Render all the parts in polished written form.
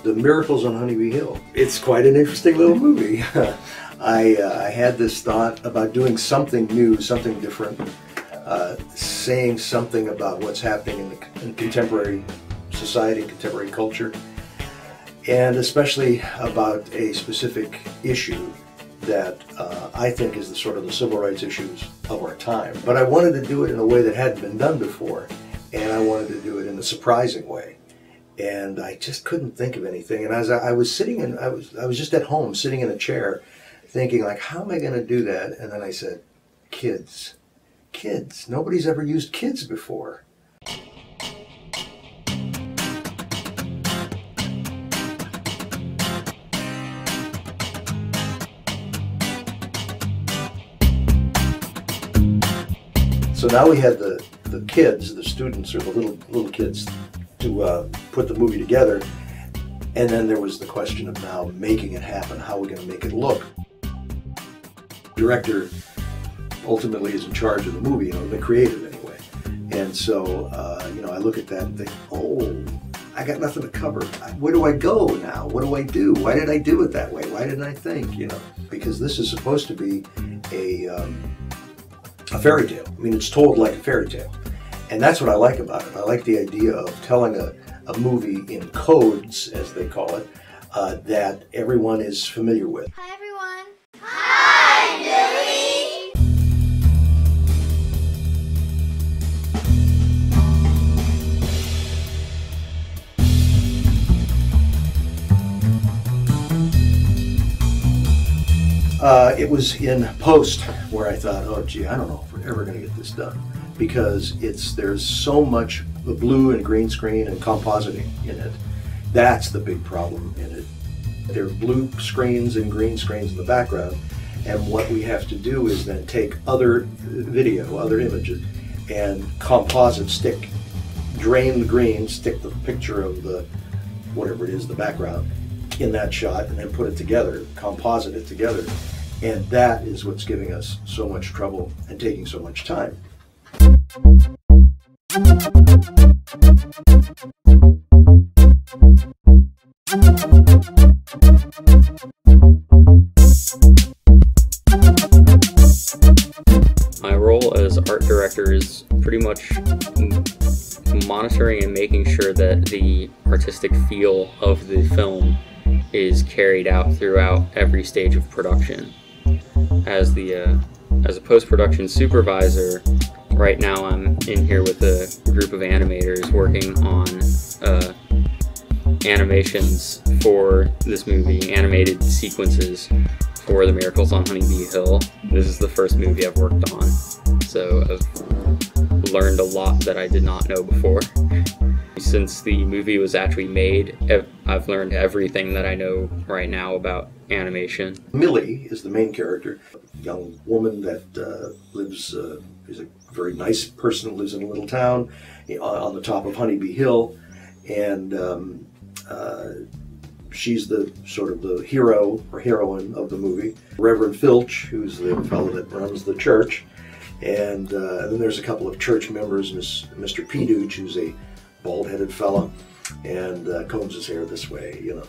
The Miracles on Honeybee Hill. It's quite an interesting little movie. I had this thought about doing something new, something different, saying something about what's happening in contemporary society, contemporary culture, and especially about a specific issue that I think is the sort of the civil rights issues of our time. But I wanted to do it in a way that hadn't been done before, and I wanted to do it in a surprising way. And I just couldn't think of anything. And as I was sitting in, I was just at home, sitting in a chair, thinking like, how am I going to do that? And then I said, kids. Kids. Nobody's ever used kids before. So now we had the kids, the students, or the little kids, to put the movie together, and then there was the question of now making it happen. How are we going to make it look? The director ultimately is in charge of the movie, you know, the creative anyway. And so, you know, I look at that and think, oh, I got nothing to cover. Where do I go now? What do I do? Why did I do it that way? Why didn't I think, you know? Because this is supposed to be a fairy tale. I mean, it's told like a fairy tale. And that's what I like about it. I like the idea of telling a movie in codes, as they call it, that everyone is familiar with. Hi, everyone. Hi, Millie. It was in post where I thought, oh gee, I don't know if we're ever going to get this done, because there's so much the blue and green screen and compositing in it. That's the big problem in it. There are blue screens and green screens in the background, and what we have to do is then take other video, other images, and composite, drain the green, stick the picture of the whatever it is, the background, in that shot, and then put it together, composite it together. And that is what's giving us so much trouble and taking so much time. My role as art director is pretty much monitoring and making sure that the artistic feel of the film is carried out throughout every stage of production. As a post-production supervisor, right now I'm in here with a group of animators working on animations for this movie, animated sequences for The Miracles on Honeybee Hill. This is the first movie I've worked on, so I've learned a lot that I did not know before. Since the movie was actually made, I've learned everything that I know right now about animation. Millie is the main character, a young woman that is a very nice person, lives in a little town on the top of Honeybee Hill, and she's the sort of the hero or heroine of the movie. Reverend Filch, who's the fellow that runs the church, and then there's a couple of church members, Mr. Peterson, who's a bald-headed fellow and combs his hair this way, you know,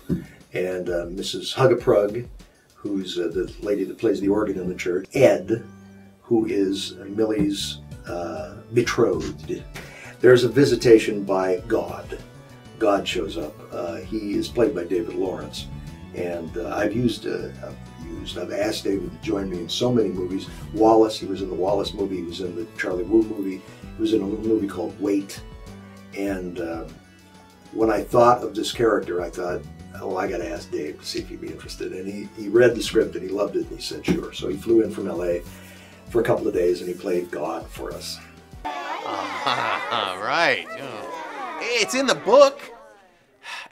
and Mrs. Huggaprug, who's the lady that plays the organ in the church, Ed, who is Millie's betrothed. There's a visitation by God. God shows up. He is played by David Lawrence, and I've asked David to join me in so many movies. Wallace, he was in the Wallace movie, he was in the Charlie Wu movie, he was in a little movie called Wait. And when I thought of this character, I thought, oh, I got to ask Dave to see if he'd be interested. And he read the script and he loved it, and he said sure. So he flew in from LA for a couple of days and he played God for us. Right. It's in the book.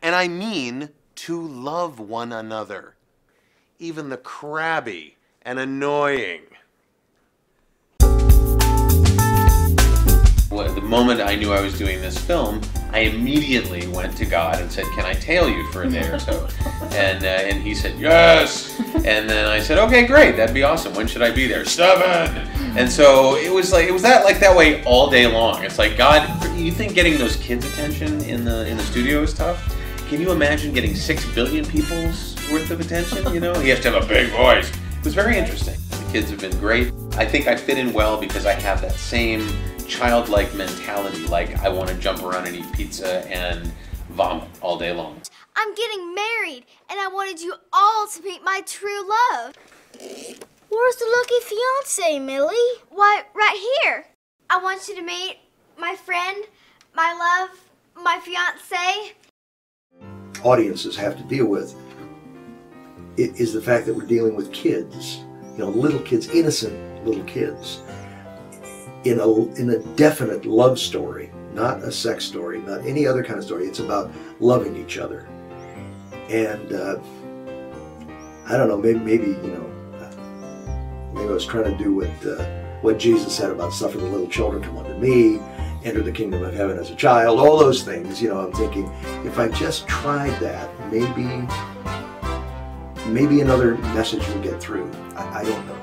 And I mean to love one another, even the crabby and annoying. Well, the moment I knew I was doing this film, I immediately went to God and said, can I tail you for a day or so? And he said, yes! And then I said, okay, great, that'd be awesome. When should I be there? 7! And so it was that way all day long. It's like, God, you think getting those kids' attention in the studio is tough? can you imagine getting 6 billion people's worth of attention? You know, he has to have a big voice. It was very interesting. The kids have been great. I think I fit in well because I have that same childlike mentality. Like, I want to jump around and eat pizza and vomit all day long. I'm getting married, and I wanted you all to meet my true love. Where's the lucky fiancé, Millie? Why, right here. I want you to meet my friend, my love, my fiancé. Audiences have to deal with is the fact that we're dealing with kids, you know, little kids, innocent little kids, in a definite love story, not a sex story, not any other kind of story. It's about loving each other. And I don't know, maybe you know, maybe I was trying to do what Jesus said about suffer the little children come unto me, enter the kingdom of heaven as a child, all those things. You know, I'm thinking, if I just tried that, maybe another message will get through. I don't know.